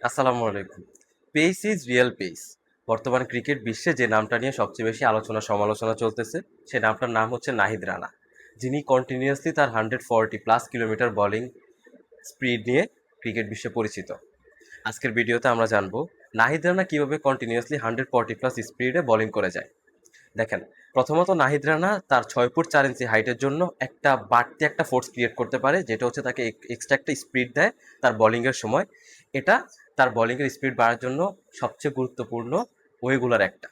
আসসালামু আলাইকুম। Pace is real pace. বর্তমান ক্রিকেট বিশ্বে যে নামটা নিয়ে সবচেয়ে বেশি আলোচনা সমালোচনা চলতেছে, সে নামটার নাম হচ্ছে নাহিদ রানা, যিনি কন্টিনিউয়াসলি তার 140+ কিলোমিটার বোলিং স্পিড নিয়ে ক্রিকেট বিশ্বে পরিচিত। আজকের ভিডিওতে আমরা জানবো নাহিদ রানা কীভাবে কন্টিনিউয়াসলি 140+ স্পিডে বোলিং করে যায়। দেখেন, প্রথমত নাহিদ রানা তার 6 ফুট 4 ইঞ্চি হাইটের জন্য বাড়তি একটা ফোর্স ক্রিয়েট করতে পারে, যেটা হচ্ছে তাকে এক্সট্রা একটা স্পিড দেয় তার বোলিংয়ের সময়। এটা তার বোলিংয়ের স্পিড বাড়ার জন্য সবচেয়ে গুরুত্বপূর্ণ ওয়েগুলোর একটা।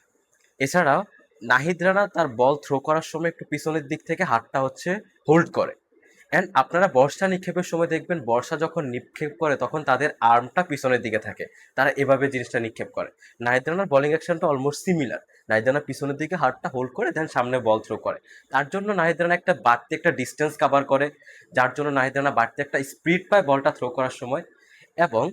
এছাড়াও নাহিদ রানা তার বল থ্রো করার সময় একটু পিছনের দিক থেকে হাতটা হোল্ড করে। অ্যান্ড আপনারা বর্ষা নিক্ষেপের সময় দেখবেন, বর্ষা যখন নিক্ষেপ করে তখন তাদের আর্মটা পিছনের দিকে থাকে, তারা এভাবে জিনিসটা নিক্ষেপ করে। নাহিদ রানার বলিং অ্যাকশনটা অলমোস্ট সিমিলার। নাহিদ রানা পিছনের দিকে হাতটা হোল্ড করে দেন সামনে বল থ্রো করে। তার জন্য নাহিদ রানা বাড়তি একটা ডিস্টেন্স কাভার করে, যার জন্য নাহিদ রানা বাড়তি একটা স্পিড পায় বলটা থ্রো করার সময়। এবং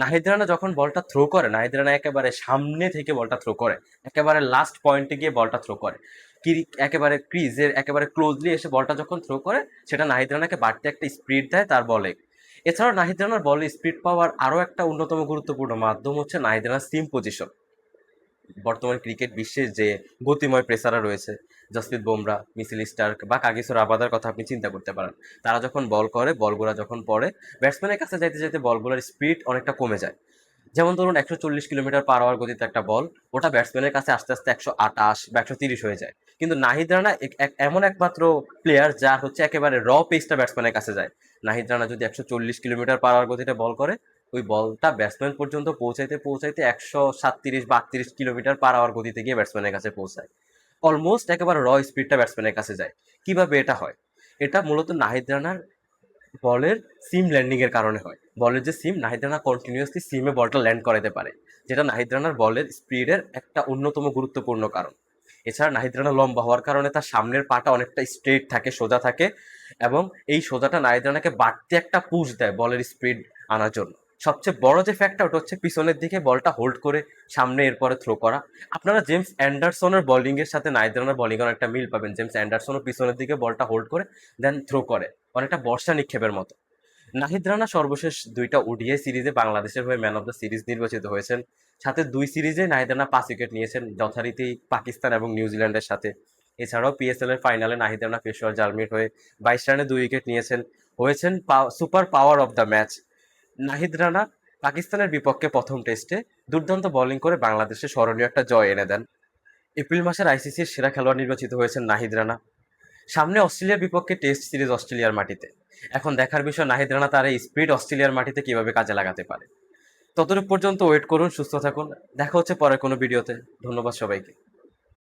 নাহিদ রানা যখন বলটা থ্রো করে, নাহিদ রানা একেবারে সামনে থেকে বলটা থ্রো করে, একেবারে লাস্ট পয়েন্টে গিয়ে বলটা থ্রো করে। একেবারে ক্রিজের একেবারে ক্লোজলি এসে বলটা যখন থ্রো করে, সেটা নাহিদ রানাকে বাড়তি একটা স্পিড দেয় তার বলে। এছাড়াও নাহিদ রানার বলে স্পিড পাওয়ার আরও একটা অন্যতম গুরুত্বপূর্ণ মাধ্যম হচ্ছে নাহিদ রানার সিম পজিশন। বর্তমান ক্রিকেট বিশ্বে যে গতিময় পেসাররা রয়েছে, জসপ্রীত বুমরা, মিচেল স্টার্ক বা কাগিসো রাবাদার কথা আপনি চিন্তা করতে পারেন। তারা যখন বল করে, বলগুলো যখন পড়ে, ব্যাটসম্যানের কাছে যাইতে যাইতে বলগুলোর স্পিড অনেকটা কমে যায়। যেমন ধরুন 140 কিলোমিটার পার আওয়ার গতিতে একটা বল, ওটা ব্যাটসম্যানের কাছে আস্তে আস্তে 128 বা 130 হয়ে যায়। কিন্তু নাহিদ রানা এমন একমাত্র প্লেয়ার যা হচ্ছে একেবারে পেসটা ব্যাটসম্যানের কাছে যায়। নাহিদ রানা যদি 140 কিলোমিটার পার আওয়ার গতিতে বল করে, ওই বলটা ব্যাটসম্যান পর্যন্ত পৌঁছাইতে পৌঁছাইতে 137 বা 38 কিলোমিটার পার আওয়ার গতিতে গিয়ে ব্যাটসম্যানের কাছে পৌঁছায়। অলমোস্ট একেবারে স্পিডটা ব্যাটসম্যানের কাছে যায়। কিভাবে এটা হয়? এটা মূলত নাহিদ রানার বলের সিম ল্যান্ডিং এর কারণে হয়। বলের যে সিম, নাহিদ রানা কন্টিনিউয়াসলি সিমে বলটা ল্যান্ড করাতে পারে, যেটা নাহিদ রানার বলের স্পিডের একটা অন্যতম গুরুত্বপূর্ণ কারণ। এছাড়া নাহিদ রানা লম্বা হওয়ার কারণে তার সামনের পাটা অনেকটা স্ট্রেট থাকে, সোজা থাকে, এবং এই সোজাটা নাহিদ রানাকে বাড়তি একটা পুশ দেয় বলের স্পিড আনার জন্য। সবচেয়ে বড় যে ফ্যাক্টর, ওটা হচ্ছে পিছনের দিকে বলটা হোল্ড করে সামনে এরপরে থ্রো করা। আপনারা জেমস অ্যান্ডারসনের বোলিং এর সাথে নাহিদ রানার বোলিং এর একটা মিল পাবেন। জেমস অ্যান্ডারসনও পিছনের দিকে বলটা হোল্ড করে দেন থ্রো করে, অনেকটা বর্ষা নিক্ষেপের মতো। নাহিদ রানা সর্বশেষ 2টা ওডিআই সিরিজে বাংলাদেশের হয়ে ম্যান অফ দ্য সিরিজ নির্বাচিত হয়েছেন। সাথে 2 সিরিজে নাহিদ রানা 5 উইকেট নিয়েছেন, যথারীতি পাকিস্তান এবং নিউজিল্যান্ডের সাথে। এছাড়াও পিএসএল এর ফাইনালে নাহিদ রানা পেশোয়ার জালমির হয়ে 22 রানে 2 উইকেট নিয়েছেন, হয়েছেন super power of the match. Nahid Rana পাকিস্তানের বিপক্ষে প্রথম টেস্টে দুর্দান্ত বোলিং করে বাংলাদেশে স্মরণীয় একটা জয় এনে দেন। এপ্রিল মাসের আইসিসির সেরা খেলোয়াড় নির্বাচিত হয়েছেন নাহিদ রানা। সামনে অস্ট্রেলিয়ার বিপক্ষে টেস্ট সিরিজ অস্ট্রেলিয়ার মাটিতে। এখন দেখার বিষয় নাহিদ রানা তার এই স্পিড অস্ট্রেলিয়ার মাটিতে কিভাবে কাজে লাগাতে পারে। ততটুকু পর্যন্ত ওয়েট করুন, সুস্থ থাকুন। দেখা হচ্ছে পরের কোনো ভিডিওতে। ধন্যবাদ সবাইকে।